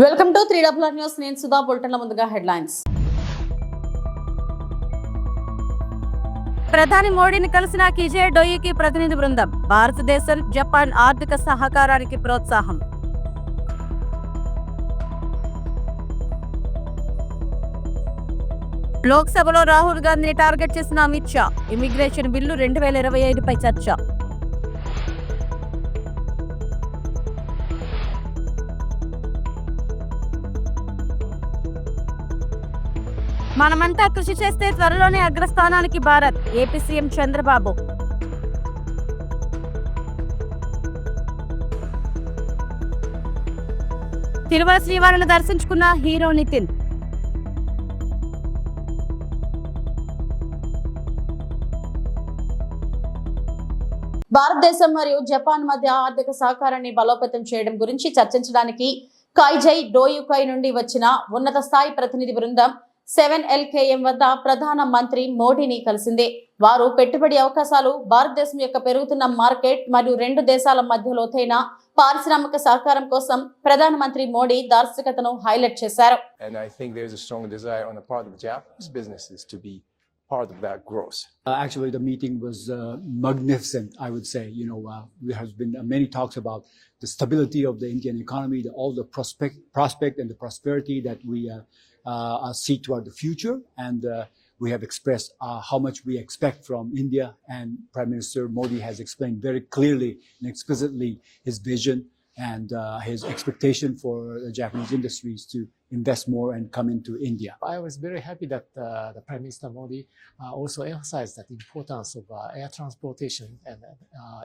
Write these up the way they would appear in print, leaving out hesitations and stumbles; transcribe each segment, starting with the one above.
Welcome to 3 news. నేను సుధా. బులెటిన్ల ముందుగా headlines. ప్రధాని మోడీని కలిసిన కిజే డోయికి ప్రతినిధి బృందం. భారతదేశం జపాన్ ఆర్థిక సహకారానికి ప్రోత్సాహం. లోక్సభలో రాహుల్ గాంధీని టార్గెట్ చేసిన అమిత్ షా. ఇమిగ్రేషన్ బిల్లు 2025పై చర్చ. మనమంతా కృషి చేస్తే త్వరలోనే అగ్రస్థానానికి భారత్. AP CM Chandrababu. తిరుమల శ్రీవారిని దర్శించుకున్న హీరో నితిన్. భారతదేశం మరియు జపాన్ మధ్య ఆర్థిక సహకారాన్ని బలోపేతం చేయడం గురించి చర్చించడానికి కైజై డోయుకై నుండి వచ్చిన ఉన్నత స్థాయి ప్రతినిధి బృందం 7LKM వద్ద ప్రధాన మంత్రి మోడీని కలిసింది. వారు పెట్టుబడి అవకాశాలు, భారతదేశం యొక్క పెరుగుతున్న మార్కెట్ మరియు రెండు దేశాల మధ్య లోతైన పారిశ్రామిక సహకారం కోసం ప్రధాన మంత్రి మోడీ దార్శనికతను హైలైట్ చేశారు. And I think there's a strong desire on the part of Japanese businesses to be part of that growth. Actually, the meeting was magnificent, I would say. There has been many talks about the stability of the Indian economy, all the prospect and the prosperity that we see toward the future. And we have expressed how much we expect from India. And Prime Minister Modi has explained very clearly and explicitly his vision and his expectation for the Japanese industries to invest more and come into India. I was very happy that the Prime Minister Modi also emphasized that the importance of air transportation and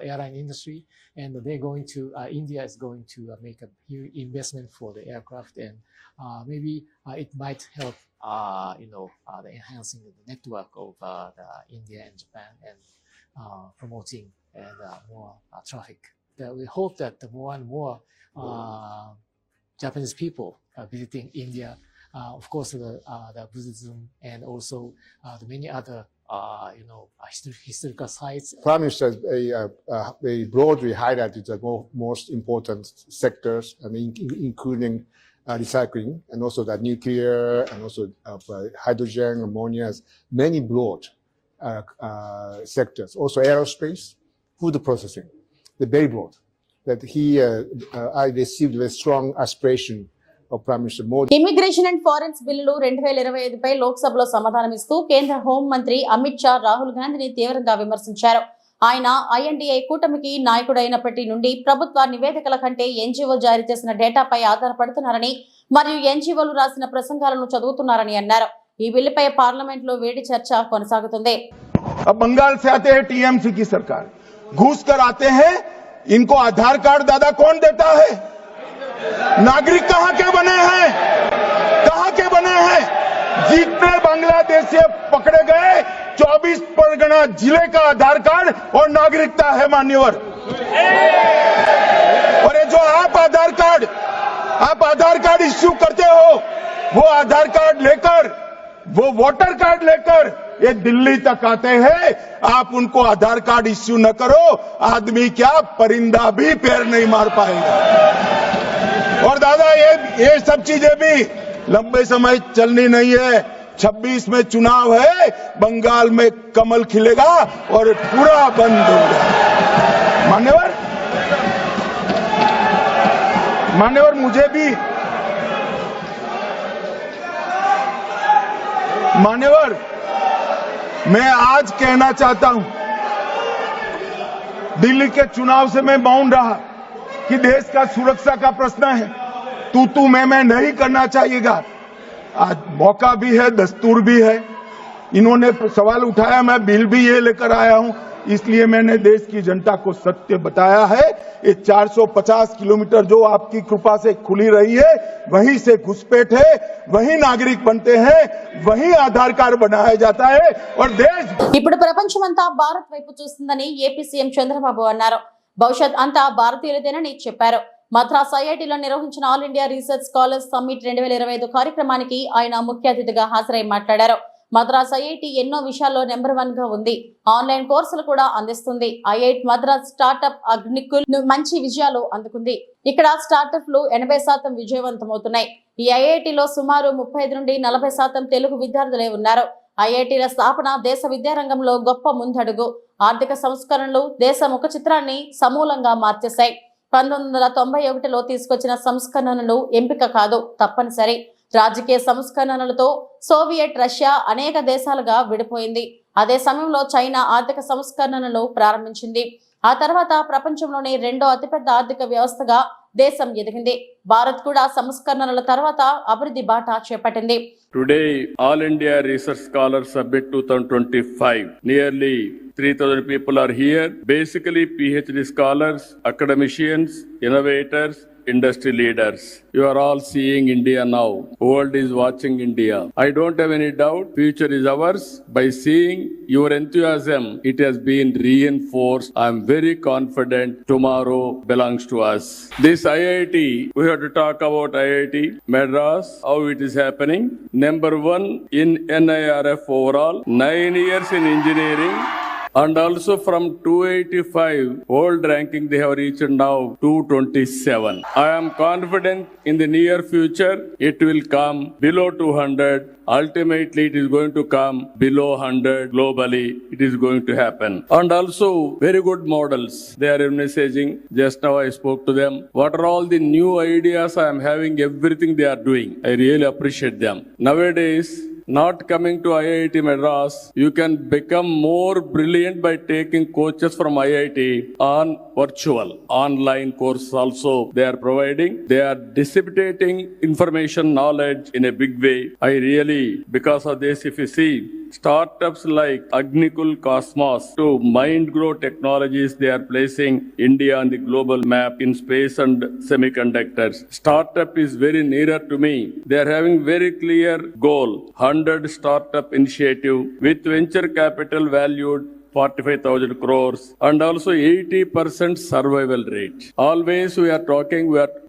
airline industry, and they're going to India is going to make a huge investment for the aircraft, and maybe it might help the enhancing the network of the India and Japan and promoting and more traffic. We hope that more and more Japanese people visiting India, of course, the Buddhism and also the many other, historical sites. Prime Minister very broadly highlighted the most important sectors, including recycling and also the nuclear and also hydrogen, ammonia, many broad sectors. Also aerospace, food processing. They're very broad. That I received a strong aspiration of Prime Minister Modi. Immigration and foreigners బిల్లులు 2025పై లోక్సభలో సమాధానమిస్తూ కేంద్ర home మంత్రి అమిత్ షా రాహుల్ గాంధీని తీవ్రంగా విమర్శించారు. ఆయన INDA కూటమికి నాయకుడైనప్పటి నుండి ప్రభుత్వ నివేదికల కంటే ఎన్జీఓ జారీ చేసిన డేటాపై ఆధారపడుతున్నారని మరియు ఎన్జీఓలు రాసిన ప్రసంగాలను చదువుతున్నారని అన్నారు. ఈ బిల్లుపై పార్లమెంట్ లో వేడి చర్చ కొనసాగుతుంది. बंगाल से आते हैं टीएमसी की सरकार, घूस कर आते हैं. इनको आधार कार्ड दादा कौन देता है? नागरिक कहां के बने हैं? कहां के बने हैं? जितने बांग्लादेश से पकड़े गए 24 परगना जिले का आधार कार्ड और नागरिकता है मान्यवर. और ये जो आप आधार कार्ड इश्यू करते हो, वो आधार कार्ड लेकर, वो वोटर कार्ड लेकर ये दिल्ली तक आते हैं. आप उनको आधार कार्ड इश्यू न करो, आदमी क्या परिंदा भी पैर नहीं मार पाएगा. और दादा ये सब चीजें भी लंबे समय चलनी नहीं है. 26 में चुनाव है, बंगाल में कमल खिलेगा और पूरा बंद होगा. मान्यवर मुझे भी मैं आज कहना चाहता हूं, दिल्ली के चुनाव से मैं मौन रहा कि देश का सुरक्षा का प्रश्न है. तू मैं नहीं करना चाहिएगा. आज मौका भी है, दस्तूर भी है. इन्होंने सवाल उठाया, मैं बिल भी ये लेकर आया हूं. इसलिए मैंने देश की जनता को सत्य बताया है. ये 450 किलोमीटर जो आपकी कृपा से खुली रही है, वहीं से घुसपैठ है, वहीं नागरिक बनते हैं, वहीं आधार कार्ड बनाया जाता है. और देश ఇప్పుడు ప్రపంచమంతా భారత్ వైపు చూస్తుందని ఏపీ సీఎం చంద్రబాబు అన్నారు. భవిష్యత్ అంతా భారతీయులదేనని చెప్పారు. మద్రాస్ ఐఐటీలో నిర్వహించిన all India research scholars summit 2025 కార్యక్రమానికి ఆయన ముఖ్య అతిథిగా హాజరై మాట్లాడారు. మద్రాస్ ఐఐటి ఎన్నో విషయాల్లో నెంబర్ 1 గా ఉంది. ఆన్లైన్ కోర్సులు కూడా అందిస్తుంది. ఐఐటి మద్రాస్ స్టార్టప్ అగ్నికుల్ మంచి విజయాలు అందుకుంది. ఇక్కడ స్టార్టప్లు 80% విజయవంతమవుతున్నాయి. ఈ ఐఐటిలో సుమారు 35 నుండి 40% తెలుగు విద్యార్థులే ఉన్నారు. ఐఐటీల స్థాపన దేశ విద్యారంగంలో గొప్ప ముందడుగు. ఆర్థిక సంస్కరణలు దేశ ముఖ చిత్రాన్ని సమూలంగా మార్చేశాయి. 1991లో తీసుకొచ్చిన సంస్కరణలు ఎంపిక కాదు, తప్పనిసరి. రాజకీయ సంస్కరణలతో సోవియట్ రష్యా అనేక దేశాలుగా విడిపోయింది. అదే సమయంలో చైనా ఆర్థిక సంస్కరణలు ప్రారంభించింది. ఆ తర్వాత ప్రపంచంలోనే 2వ అతిపెద్ద ఆర్థిక వ్యవస్థగా దేశం ఎదిగింది. భారత్ కూడా సంస్కరణల తర్వాత అభివృద్ధి బాట చేపట్టింది. Today, All India Research Scholars Summit 2025. Nearly 3,000 people are here. Basically, PhD scholars, academicians, innovators, industry leaders. You are all seeing India now. World is watching India. I don't have any doubt. Future is ours. By seeing your enthusiasm, it has been reinforced. I am very confident tomorrow belongs to us. This IIT, we have to talk about IIT Madras, how it is happening. Number 1 in NIRF overall, 9 years in engineering. And also from 285 world ranking they have reached now 227. I am confident in the near future it will come below 200. Ultimately it is going to come below 100 globally. It is going to happen. And also very good models. They are messaging. Just now I spoke to them. What are all the new ideas I am having, everything they are doing. I really appreciate them. Nowadays, not coming to IIT Madras, you can become more brilliant by taking coaches from IIT on virtual, online course also they are providing. They are disseminating information, knowledge in a big way. I really, because of this, if you see, startups like Agnikul Cosmos to MindGrow Technologies, they are placing India on the global map in space and semiconductors. Startup is very nearer to me. They are having very clear goal, 100 startup initiative with venture capital valued 45,000 crores and also 80% survival rate. Always we are talking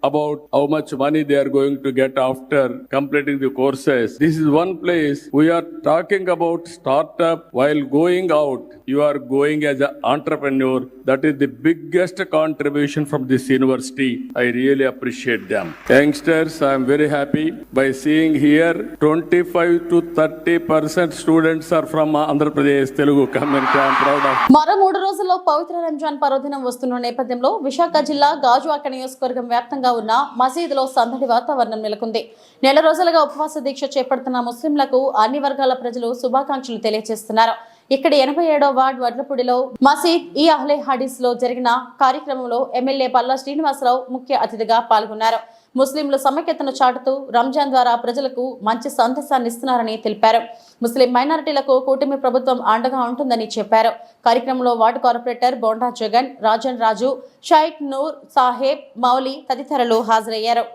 about how much money they are going to get after completing the courses. This is one place we are talking about startup while going out. You are going as an entrepreneur. That is the biggest contribution from this university. I really appreciate them. Youngsters, I am very happy by seeing here 25 to 30% students are from Andhra Pradesh Telugu community. I am proud of. మరో 3 రోజుల్లో పవిత్ర రంజాన్ పర్వదినం వస్తున్న నేపథ్యంలో విశాఖ జిల్లా గాజువాక నియోజకవర్గం వ్యాప్తంగా ఉన్న మసీదులో సందడి వాతావరణం నెలకొంది. నెల రోజులుగా ఉపవాస దీక్ష చేపడుతున్న ముస్లింలకు అన్ని వర్గాల ప్రజలు శుభాకాంక్షలు తెలియజేస్తున్నారు. ఇక్కడి 87వ వార్డు వడ్లపూడిలో మసీద్ ఈ అహ్లే హదీస్ లో జరిగిన కార్యక్రమంలో ఎమ్మెల్యే పల్లా శ్రీనివాసరావు ముఖ్య అతిథిగా పాల్గొన్నారు. ముస్లింలు సమైక్యతను చాటుతూ రంజాన్ ద్వారా ప్రజలకు మంచి సందేశాన్ని ఇస్తున్నారని తెలిపారు. ముస్లిం మైనారిటీలకు కూటమి ప్రభుత్వం అండగా ఉంటుందని చెప్పారు. కార్యక్రమంలో వార్డు కార్పొరేటర్ బోండా జగన్, రాజన్ రాజు, షైక్ నూర్ సాహెబ్, మౌలి తదితరులు హాజరయ్యారు.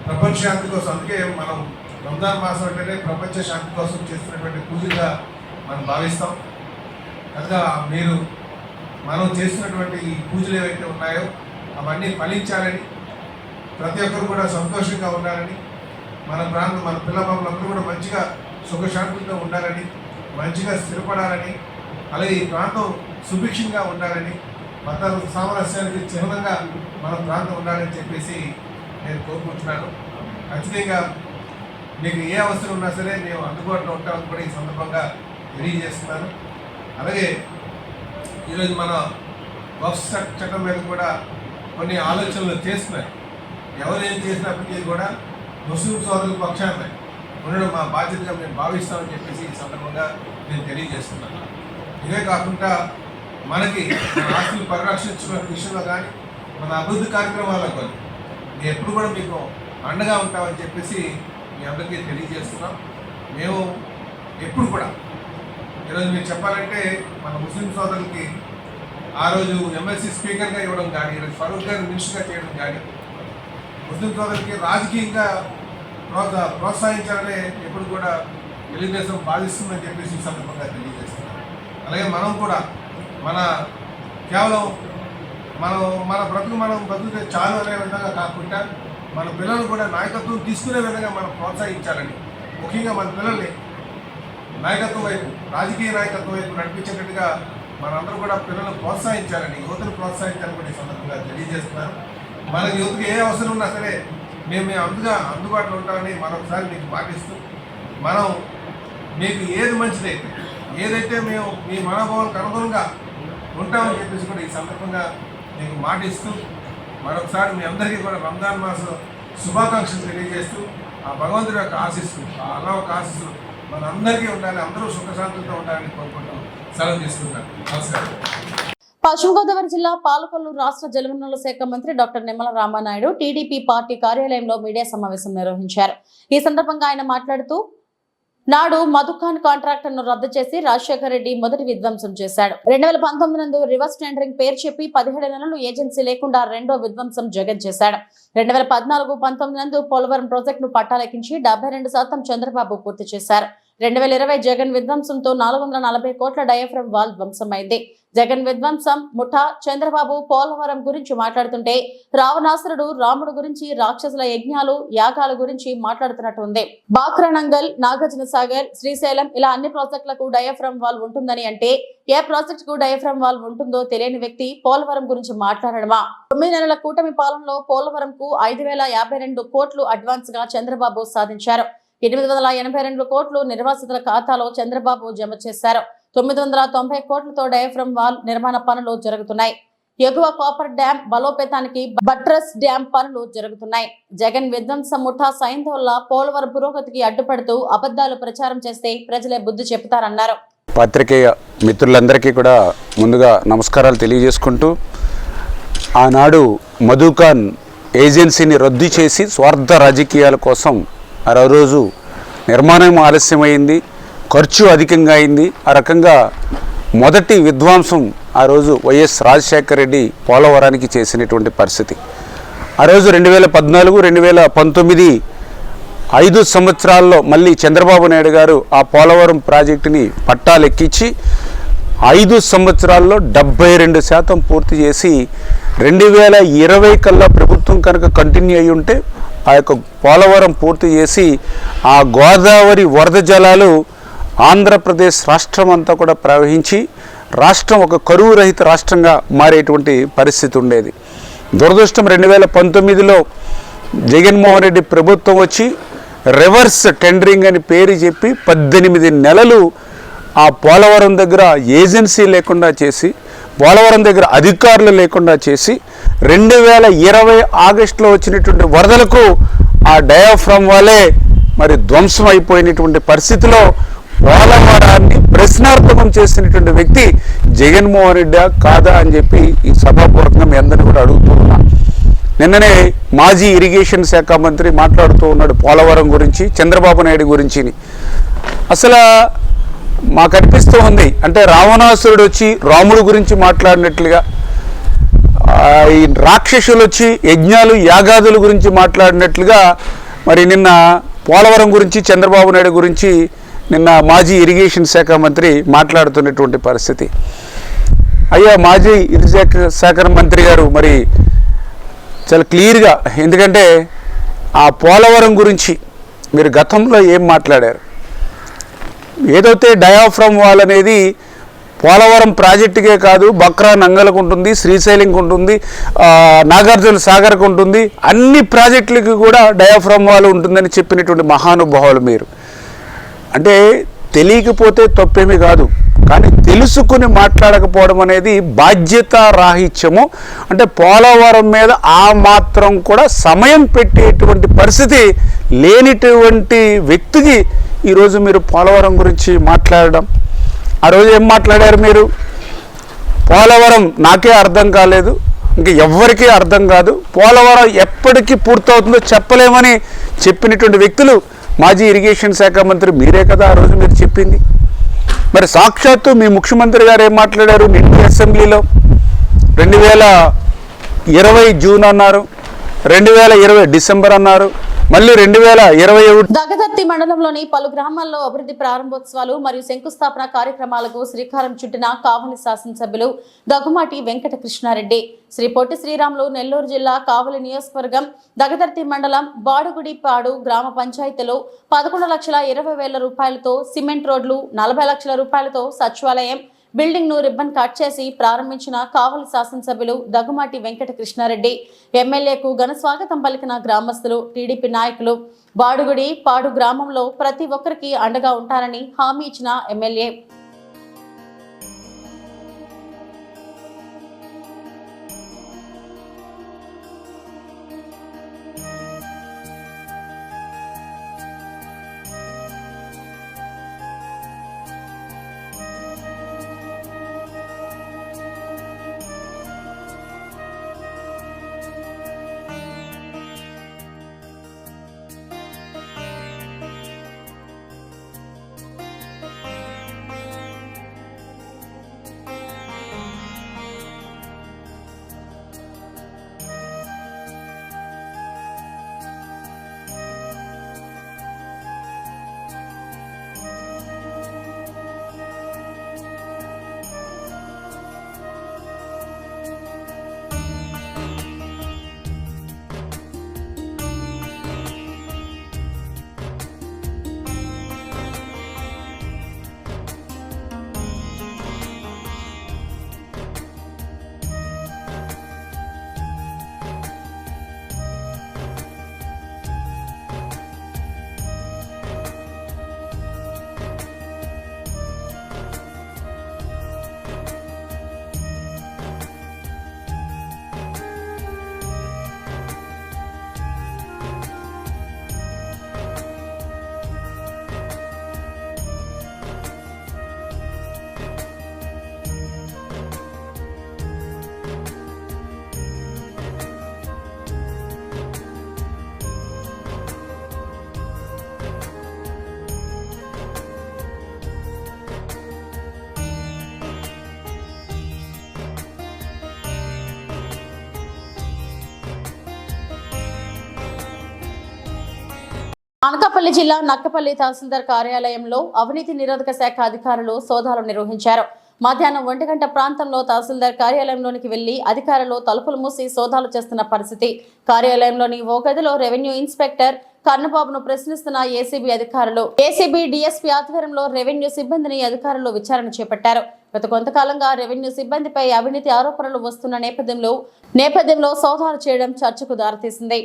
ప్రపంచ శాంతి కోసం, అందుకే మనం రంజాన్ మాసం అంటేనే ప్రపంచ శాంతి కోసం చేస్తున్నటువంటి పూజగా మనం భావిస్తాం. కనుక మనం చేస్తున్నటువంటి ఈ పూజలు ఏవైతే ఉన్నాయో అవన్నీ ఫలించాలని, ప్రతి ఒక్కరు కూడా సంతోషంగా ఉండాలని, మన పిల్లలందరూ కూడా మంచిగా సుఖశాంతులతో ఉండాలని, మంచిగా స్థిరపడాలని, అలాగే ఈ ప్రాంతం సుభిక్షంగా ఉండాలని, మత సామరస్యానికి చిహ్నంగా మన ప్రాంతం ఉండాలని చెప్పేసి నేను కోరుకుంటున్నాను. ఖచ్చితంగా మీకు ఏ అవసరం ఉన్నా సరే మేము అందుబాటులో ఉంటామని కూడా ఈ సందర్భంగా తెలియజేస్తున్నాను. అలాగే ఈరోజు మన వక్ఫ్ చట్టం మీద కూడా కొన్ని ఆలోచనలు చేస్తున్నాయి. ఎవరు ఏం చేసినప్పటికీ కూడా ముస్లిం సోదరుల పక్షాన ఉండడం మా బాధ్యతగా మేము భావిస్తామని చెప్పేసి ఈ సందర్భంగా నేను తెలియజేస్తున్నాను. ఇదే కాకుండా మనకి మన ఆస్తులు పరిరక్షించుకునే విషయంలో కానీ, మన అభివృద్ధి కార్యక్రమాల్లో కానీ మేము ఎప్పుడు కూడా మీకు అండగా ఉంటామని చెప్పేసి మీ అందరికీ తెలియజేస్తున్నాం. మేము ఎప్పుడు కూడా ఈరోజు మీరు చెప్పాలంటే మన ముస్లిం సోదరులకి ఆ రోజు ఎమ్మెల్సీ స్పీకర్గా ఇవ్వడం కానీ, ఈరోజు ఫరూక్ గారిని మినిస్టర్గా చేయడం కానీ, ముస్లిం సోదరులకి రాజకీయంగా ప్రోత్సహించాలని ఎప్పుడు కూడా తెలుగుదేశం భావిస్తుందని చెప్పేసి ఈ సందర్భంగా తెలియజేస్తున్నాం. అలాగే మనం కూడా కేవలం మన బ్రతుకుతే చాలు అనే విధంగా కాకుండా మన పిల్లలు కూడా నాయకత్వం తీసుకునే విధంగా మనం ప్రోత్సహించాలని ముఖ్యంగా మన పిల్లల్ని నాయకత్వం వైపు, రాజకీయ నాయకత్వం వైపు నడిపించేటట్టుగా మనందరూ కూడా పిల్లలను ప్రోత్సహించాలని, యువతను ప్రోత్సహించాలని కూడా ఈ సందర్భంగా తెలియజేస్తున్నాను. మన యువతకు ఏ అవసరం ఉన్నా సరే మేము అందుబాటులో ఉంటామని మరొకసారి మీకు పాటిస్తూ, మనం మీకు ఏది మంచిదైతే, ఏదైతే మేము మీ మనోభావాలకు అనుగుణంగా ఉంటామని చెప్పేసి కూడా ఈ సందర్భంగా మీకు మాటిస్తూ, మరొకసారి మీ అందరికీ కూడా రంజాన్ మాసం శుభాకాంక్షలు తెలియజేస్తూ, ఆ భగవంతుడి యొక్క ఆశీస్సులు, ఆ అల్లాహ్ యొక్క ఆశీస్సులు మనందరికీ ఉండాలి, అందరూ సుఖశాంతులతో ఉండాలని కోరుకుంటూ సెలవు తీసుకుంటాను. నమస్కారం. పశ్చిమ గోదావరి జిల్లా పాలకొల్లు రాష్ట్ర జలవనరుల శాఖ మంత్రి doctor Nimmala Ramanaidu TDP party కార్యాలయంలో మీడియా సమావేశం నిర్వహించారు. ఈ సందర్భంగా ఆయన మాట్లాడుతూ, నాడు మధుఖాన్ కాంట్రాక్టర్ ను రద్దు చేసి రాజశేఖర రెడ్డి మొదటి విధ్వంసం చేశాడు. 2019 నందు రివర్స్ టెండరింగ్ పేరు చెప్పి 17 నెలలు ఏజెన్సీ లేకుండా రెండో విధ్వంసం జగన్ చేశాడు. 2014-19 నందు పోలవరం ప్రాజెక్టును పట్టాలెక్కించి 72% చంద్రబాబు పూర్తి చేశారు. 2020 జగన్ విధ్వంసంతో 440 కోట్ల డయాఫ్రమ్ వాల్ ధ్వంసమైంది. జగన్ విధ్వంసం ముఠా చంద్రబాబు పోలవరం గురించి మాట్లాడుతుంటే రావణాసురుడు రాముడు గురించి, రాక్షసుల యజ్ఞాలు యాగాల గురించి మాట్లాడుతున్నట్టు ఉంది. బాక్రానంగల్, నాగార్జున సాగర్, శ్రీశైలం ఇలా అన్ని ప్రాజెక్టులకు డయాఫ్రమ్ వాల్ ఉంటుందని అంటే ఏ ప్రాజెక్ట్ కు డయాఫ్రమ్ వాల్ ఉంటుందో తెలియని వ్యక్తి పోలవరం గురించి మాట్లాడడమా? 9 నెలల కూటమి పాలనలో పోలవరం కు 5052 కోట్లు అడ్వాన్స్ గా చంద్రబాబు సాధించారు. 882 కోట్లు నిర్వాసితుల ఖాతాలో చంద్రబాబు జమ చేశారు. 990 కోట్లతో డయాఫ్రమ్ వాల్ నిర్మాణ పనులు జరుగుతున్నాయి. ఎగువ కాపర్ డ్యాం బలోపేతానికి బట్రస్ డ్యాం పనులు జరుగుతున్నాయి. జగన్ విధ్వంసం ముఠా సైంధవుల్లా పోలవరం పురోగతికి అడ్డుపడుతూ అబద్ధాలు ప్రచారం చేస్తే ప్రజలే బుద్ధి చెబుతారన్నారు. పత్రికేయ మిత్రులందరికీ కూడా ముందుగా నమస్కారాలు తెలియజేసుకుంటూ, ఆనాడు మధుఖాన్ ఏజెన్సీని రద్దు చేసి స్వార్థ రాజకీయాల కోసం ఆ రోజు నిర్మాణం ఆలస్యమైంది, ఖర్చు అధికంగా అయింది. ఆ రకంగా మొదటి విధ్వంసం ఆ రోజు వైఎస్ రాజశేఖర రెడ్డి పోలవరానికి చేసినటువంటి పరిస్థితి. ఆ రోజు 2014, 2019 5 సంవత్సరాల్లో మళ్ళీ చంద్రబాబు నాయుడు గారు ఆ పోలవరం ప్రాజెక్టుని పట్టాలెక్కించి 5 సంవత్సరాల్లో 72% పూర్తి చేసి 2020 కల్లా ప్రభుత్వం కనుక కంటిన్యూ అయ్యి ఉంటే ఆ యొక్క పోలవరం పూర్తి చేసి ఆ గోదావరి వరద జలాలు ఆంధ్రప్రదేశ్ రాష్ట్రం అంతా కూడా ప్రవహించి రాష్ట్రం ఒక కరువు రహిత రాష్ట్రంగా మారేటువంటి పరిస్థితి ఉండేది. దురదృష్టం 2019లో జగన్మోహన్ రెడ్డి ప్రభుత్వం వచ్చి రివర్స్ టెండరింగ్ అని పేరు చెప్పి 18 నెలలు ఆ పోలవరం దగ్గర ఏజెన్సీ లేకుండా చేసి, పోలవరం దగ్గర అధికారులు లేకుండా చేసి 2020 ఆగస్టులో వచ్చినటువంటి వరదలకు ఆ డయాఫ్రమ్ వాలే మరి ధ్వంసం అయిపోయినటువంటి పరిస్థితిలో పోలవరాన్ని ప్రశ్నార్థకం చేసినటువంటి వ్యక్తి జగన్మోహన్ రెడ్డి కాదా అని చెప్పి ఈ సభాపూర్వకంగా మీ అందరినీ కూడా అడుగుతూ ఉన్నా. నిన్ననే మాజీ ఇరిగేషన్ శాఖ మంత్రి మాట్లాడుతూ ఉన్నాడు పోలవరం గురించి, చంద్రబాబు నాయుడు గురించి. అసలు మాకు అనిపిస్తూ ఉంది, అంటే రావణాసురుడు వచ్చి రాముడు గురించి మాట్లాడినట్లుగా, ఈ రాక్షసులు వచ్చి యజ్ఞాలు యాగాదుల గురించి మాట్లాడినట్లుగా మరి నిన్న పోలవరం గురించి, చంద్రబాబు నాయుడు గురించి నిన్న మాజీ ఇరిగేషన్ శాఖ మంత్రి మాట్లాడుతున్నటువంటి పరిస్థితి. అయ్యా మాజీ ఇరిగేషన్ శాఖ మంత్రి గారు మరి చాలా క్లియర్గా, ఎందుకంటే ఆ పోలవరం గురించి మీరు గతంలో ఏం మాట్లాడారు? ఏదైతే డయాఫ్రమ్ వాల్ అనేది పోలవరం ప్రాజెక్టుకే కాదు, బక్రా నంగలకు ఉంటుంది, శ్రీశైలంకి ఉంటుంది, నాగార్జున సాగర్కి ఉంటుంది, అన్ని ప్రాజెక్టులకి కూడా డయాఫ్రమ్ వాల్ ఉంటుందని చెప్పినటువంటి మహానుభావులు మీరు. అంటే తెలియకపోతే తప్పేమీ కాదు, కానీ తెలుసుకుని మాట్లాడకపోవడం అనేది బాధ్యత రాహిత్యము. అంటే పోలవరం మీద ఆ మాత్రం కూడా సమయం పెట్టేటువంటి పరిస్థితి లేనిటువంటి వ్యక్తికి ఈరోజు మీరు పోలవరం గురించి మాట్లాడడం. ఆ రోజు ఏం మాట్లాడారు మీరు? పోలవరం నాకే అర్థం కాలేదు, ఇంక ఎవ్వరికీ అర్థం కాదు, పోలవరం ఎప్పటికీ పూర్తవుతుందో చెప్పలేమని చెప్పినటువంటి వ్యక్తులు మాజీ ఇరిగేషన్ శాఖ మంత్రి మీరే కదా ఆ రోజు మీరు చెప్పింది. మరి సాక్షాత్తు మీ ముఖ్యమంత్రి గారు ఏం మాట్లాడారు? నిన్న అసెంబ్లీలో 2020 జూన్ అన్నారు, 2020 డిసెంబర్ అన్నారు, మళ్ళీ 2021 దగదర్తి మండలంలోని పలు గ్రామాల్లో అభివృద్ధి ప్రారంభోత్సవాలు మరియు శంకుస్థాపన కార్యక్రమాలకు శ్రీకారం చుట్టిన కావలి శాసనసభ్యులు దగ్గుమాటి వెంకట కృష్ణారెడ్డి. శ్రీ పొట్టి శ్రీరాములు నెల్లూరు జిల్లా కావలి నియోజకవర్గం దగదర్తి మండలం బాడుగుడిపాడు గ్రామ పంచాయతీలో 11,20,000 రూపాయలతో సిమెంట్ రోడ్లు, 40 లక్షల రూపాయలతో సచివాలయం బిల్డింగ్ ను రిబ్బన్ కట్ చేసి ప్రారంభించిన కావలి శాసనసభ్యులు దగ్గుమాటి వెంకట కృష్ణారెడ్డి ఎమ్మెల్యేకు ఘన స్వాగతం పలికిన గ్రామస్తులు, టీడీపీ నాయకులు. బాడుగుడి పాడు గ్రామంలో ప్రతి ఒక్కరికి అండగా ఉంటారని హామీ ఇచ్చిన ఎమ్మెల్యే అనకాపల్లి జిల్లా నక్కపల్లి తహసీల్దార్ కార్యాలయంలో అవినీతి నిరోధక శాఖ అధికారులు సోదాలు నిర్వహించారు. మధ్యాహ్నం 1 గంట ప్రాంతంలో తహసీల్దార్ కార్యాలయంలోనికి వెళ్లి అధికారులు తలుపులు మూసి సోదాలు చేస్తున్న పరిస్థితి. కార్యాలయంలోని ఓ గదిలో రెవెన్యూ ఇన్స్పెక్టర్ కన్నబాబును ప్రశ్నిస్తున్న ఏసీబీ అధికారులు. ఏసీబీ డీఎస్పీ ఆధ్వర్యంలో రెవెన్యూ సిబ్బందిని అధికారులు విచారణ చేపట్టారు. గత కొంతకాలంగా రెవెన్యూ సిబ్బందిపై అవినీతి ఆరోపణలు వస్తున్న నేపథ్యంలో సోదాలు చేయడం చర్చకు దారితీసింది.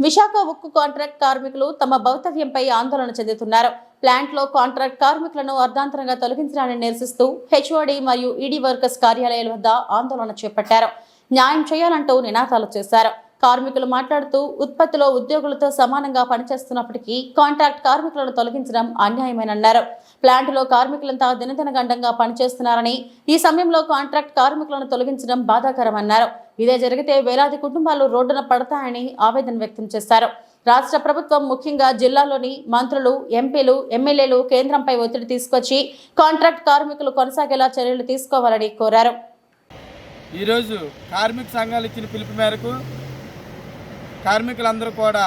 విశాఖ ఉక్కు కాంట్రాక్ట్ కార్మికులు తమ భవితవ్యంపై ఆందోళన చెందుతున్నారు. ప్లాంట్ లో కాంట్రాక్ట్ కార్మికులను అర్ధాంతరంగా తొలగించడాన్ని నిరసిస్తూ హెచ్ఓడి మరియు ఈడీ వర్కర్స్ కార్యాలయాల వద్ద ఆందోళన చేపట్టారు. న్యాయం చేయాలంటూ నినాదాలు చేశారు. కార్మికులు మాట్లాడుతూ ఉత్పత్తిలో ఉద్యోగులతో సమానంగా పనిచేస్తున్నప్పటికీ కాంట్రాక్ట్ కార్మికులను తొలగించడం అన్యాయమేనన్నారు. ప్లాంటులో కార్మికులంతా దినదినగండంగా పనిచేస్తున్నారని, ఈ సమయంలో కాంట్రాక్ట్ కార్మికులను తొలగించడం బాధాకరమన్నారు. ఇదే జరిగితే వేలాది కుటుంబాలు రోడ్డున పడతాయని ఆవేదన వ్యక్తం చేశారు. రాష్ట్ర ప్రభుత్వం ముఖ్యంగా జిల్లాలోని మంత్రులు, ఎంపీలు, ఎమ్మెల్యేలు కేంద్రంపై ఒత్తిడి తీసుకొచ్చి కాంట్రాక్ట్ కార్మికులు కొనసాగేలా చర్యలు తీసుకోవాలని కోరారు. ఈరోజు కార్మిక సంఘాలు ఇచ్చిన పిలుపు మేరకు కార్మికులందరూ కూడా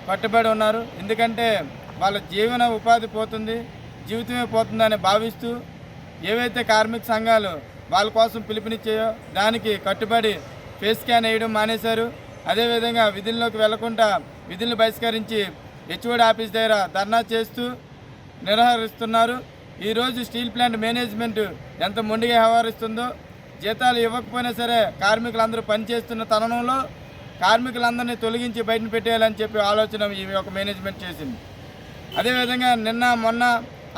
పట్టుబడి ఉన్నారు. ఎందుకంటే వాళ్ళ జీవన ఉపాధి పోతుంది, జీవితమే పోతుందని భావిస్తూ ఏవైతే కార్మిక సంఘాలు వాళ్ళ కోసం పిలుపునిచ్చాయో దానికి కట్టుబడి ఫేస్ స్కాన్ వేయడం మానేశారు. అదేవిధంగా విధుల్లోకి వెళ్లకుండా విధులను బహిష్కరించి హెచ్ఓడి ఆఫీస్ దగ్గర ధర్నా చేస్తూ నిర్వహిస్తున్నారు. ఈరోజు స్టీల్ ప్లాంట్ మేనేజ్మెంట్ ఎంత మొండిగా వ్యవహరిస్తుందో, జీతాలు ఇవ్వకపోయినా సరే కార్మికులందరూ పనిచేస్తున్న తరుణంలో కార్మికులందరినీ తొలగించి బయటను పెట్టేయాలని చెప్పి ఆలోచన ఈ యొక్క మేనేజ్మెంట్ చేసింది. అదేవిధంగా నిన్న మొన్న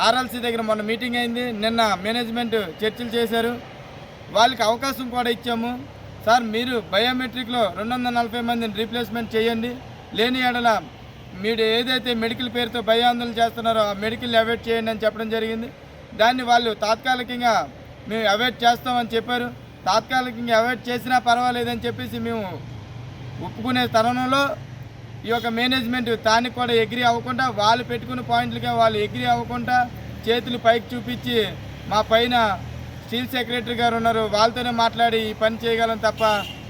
ఆర్ఎల్సీ దగ్గర మొన్న మీటింగ్ అయింది, నిన్న మేనేజ్మెంట్ చర్చలు చేశారు. వాళ్ళకి అవకాశం కూడా ఇచ్చాము. సార్ మీరు బయోమెట్రిక్లో 240 మందిని రీప్లేస్మెంట్ చేయండి, లేని ఎడల మీరు ఏదైతే మెడికల్ పేరుతో భయాందోళన చేస్తున్నారో ఆ మెడికల్ అవాయిడ్ చేయండి అని చెప్పడం జరిగింది. దాన్ని వాళ్ళు తాత్కాలికంగా మేము అవాయిడ్ చేస్తామని చెప్పారు. తాత్కాలికంగా అవాయిడ్ చేసినా పర్వాలేదని చెప్పేసి మేము ఒప్పుకునే తరుణంలో ఈ యొక్క మేనేజ్మెంట్ దానికి కూడా ఎగ్రీ అవ్వకుండా, వాళ్ళు పెట్టుకున్న పాయింట్లకే వాళ్ళు ఎగ్రీ అవ్వకుండా చేతులు పైకి చూపించి మా పైన స్టీల్ సెక్రటరీ గారు ఉన్నారు, వాళ్ళతోనే మాట్లాడి ఈ పని చేయగలం తప్ప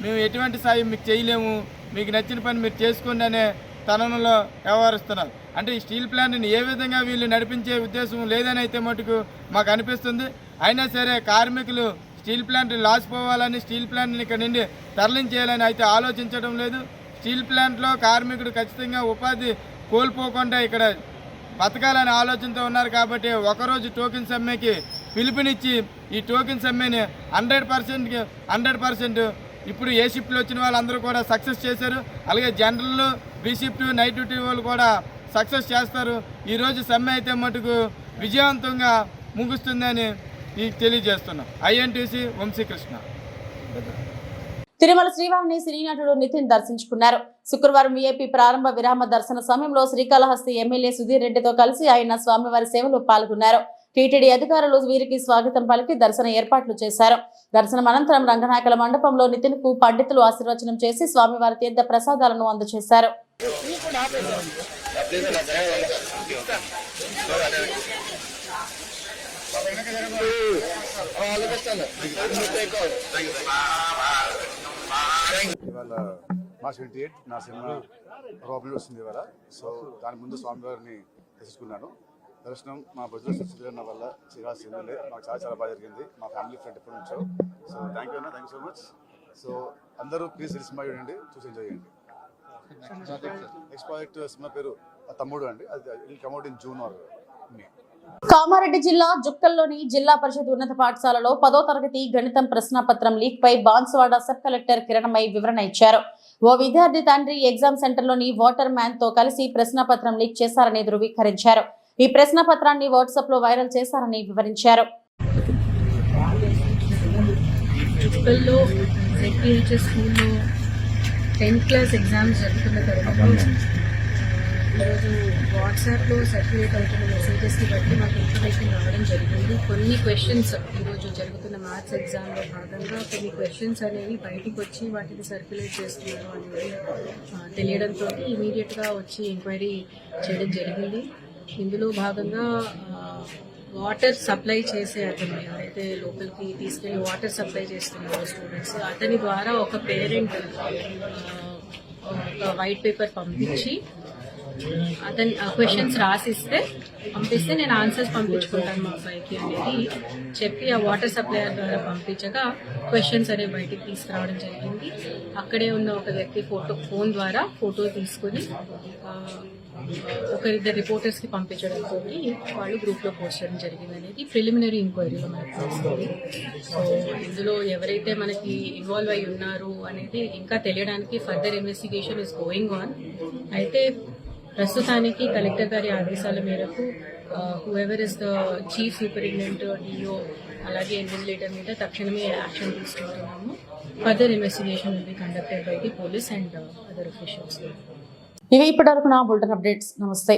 మేము ఎటువంటి సాయం మీకు చేయలేము, మీకు నచ్చిన పని మీరు చేసుకోండి అనే తరుణంలో వ్యవహరిస్తున్నారు. అంటే ఈ స్టీల్ ప్లాంట్ని ఏ విధంగా వీళ్ళు నడిపించే ఉద్దేశం లేదని అయితే మటుకు మాకు అనిపిస్తుంది. అయినా సరే కార్మికులు స్టీల్ ప్లాంట్ లాస్ పోవాలని, స్టీల్ ప్లాంట్ని ఇక్కడ నుండి తరలించేయాలని అయితే ఆలోచించడం లేదు. స్టీల్ ప్లాంట్లో కార్మికుడు ఖచ్చితంగా ఉపాధి కోల్పోకుండా ఇక్కడ బతకాలనే ఆలోచనతో ఉన్నారు. కాబట్టి ఒకరోజు టోకెన్ సమ్మెకి పిలుపునిచ్చి ఈ టోకెన్ సమ్మెని 100% ఇప్పుడు ఏ షిఫ్ట్లో వచ్చిన వాళ్ళందరూ కూడా సక్సెస్ చేశారు. అలాగే general, B shift, night duty వాళ్ళు కూడా సక్సెస్ చేస్తారు. ఈరోజు సమ్మె అయితే మటుకు విజయవంతంగా ముగుస్తుందని తెలియజేస్తున్నాం. ఐఎన్టీసీ వంశీకృష్ణ. తిరుమల శ్రీవారిని సినీ నటుడు నితిన్ దర్శించుకున్నారు. శుక్రవారం వీఐపీ ప్రారంభ విరామ దర్శన సమయంలో శ్రీకాళహస్తి ఎమ్మెల్యే సుధీర్ రెడ్డితో కలిసి ఆయన స్వామివారి సేవలో పాల్గొన్నారు. టీటీడీ అధికారులు వీరికి స్వాగతం పలికి దర్శన ఏర్పాట్లు చేశారు. దర్శనం అనంతరం రంగనాయకుల మండపంలో నితిన్ కు పండితులు ఆశీర్వచనం చేసి స్వామివారి తీర్థ ప్రసాదాలను అందజేశారు. ఇవాళ మార్చ్ 28 నా సినిమా ప్రాబ్లం వస్తుంది ఇవాళ. సో దాని ముందు స్వామివారిని దర్శించుకున్నాను. దర్శనం మా బుద్ధుల సుస్థిరన్న వల్ల శ్రీరాజ్ సినిమాలే మాకు చాలా బాగా జరిగింది. మా ఫ్యామిలీ ఫ్రెండ్ ఎప్పటి నుంచో. సో థ్యాంక్ యూ అన్న, thank you so much. So అందరూ ప్లీజ్ సినిమా చూడండి, చూసి ఎంజాయ్ చేయండి. నెక్స్ట్ ప్రాజెక్ట్ సినిమా పేరు తమ్ముడు అండి. అది come out in June or May. Kamareddy జిల్లా జుక్కల్లోని జిల్లా పరిషత్ ఉన్నత పాఠశాలలో 10వ తరగతి గణితం ప్రశ్నాపత్రం లీక్ పై బాన్సువాడ సబ్ కలెక్టర్ కిరణమయ్య వివరణ ఇచ్చారు. ఓ విద్యార్థి తండ్రి ఎగ్జామ్ సెంటర్లోని వాటర్ మ్యాన్ తో కలిసి ప్రశ్నాపత్రం లీక్ చేశారని ధృవీకరించారు. ఈ ప్రశ్నాపత్రాన్ని వాట్సాప్ లో వైరల్ చేశారని వివరించారు. జుక్కల్లో స్కూల్లో 10th క్లాస్ ఎగ్జామ్స్ జరుగుతున్న తరుణంలో ఈరోజు వాట్సాప్లో సర్క్యులేట్ అవుతున్న మెసేజెస్ని బట్టి మాకు ఇన్ఫర్మేషన్ రావడం జరిగింది. కొన్ని క్వశ్చన్స్ ఈరోజు జరుగుతున్న మ్యాథ్స్ ఎగ్జామ్లో భాగంగా కొన్ని క్వశ్చన్స్ అనేవి బయటికి వచ్చి వాటిని సర్క్యులేట్ చేస్తున్నారు అనేది తెలియడంతో ఇమీడియట్గా వచ్చి ఎంక్వైరీ చేయడం జరిగింది. ఇందులో భాగంగా వాటర్ సప్లై చేసే అతను ఎవరైతే లోపలికి తీసుకెళ్ళి వాటర్ సప్లై చేస్తున్నారో స్టూడెంట్స్, అతని ద్వారా ఒక పేరెంట్ ఒక వైట్ పేపర్ పంపించి అతని క్వశ్చన్స్ రాసిస్తే పంపిస్తే నేను ఆన్సర్స్ పంపించుకుంటాను మా అబ్బాయికి అనేది చెప్పి ఆ వాటర్ సప్లయర్ ద్వారా పంపించగా క్వశ్చన్స్ అనేవి బయటికి తీసుకురావడం జరిగింది. అక్కడే ఉన్న ఒక వ్యక్తి ఫోన్ ద్వారా ఫోటో తీసుకుని ఒకరిద్దరు రిపోర్టర్స్కి పంపించడంతో వాళ్ళు గ్రూప్లో పోస్ట్ చేయడం జరిగింది అనేది ప్రిలిమినరీ ఎంక్వైరీలో మనకు తెలుస్తుంది. సో ఇందులో ఎవరైతే మనకి ఇన్వాల్వ్ అయి ఉన్నారు అనేది ఇంకా తెలియడానికి further investigation is going on. అయితే ప్రస్తుతానికి కలెక్టర్ గారి ఆదేశాల మేరకు whoever is the chief superintendent, DO అలాగే ఇన్వెస్టిగేటర్ మీద తక్షణమే యాక్షన్ తీసుకుంటున్నాము. Further investigation will be conducted by the police and other officials. ఇవి ఇప్పటివరకు నా బులెటిన్ అప్డేట్స్. నమస్తే.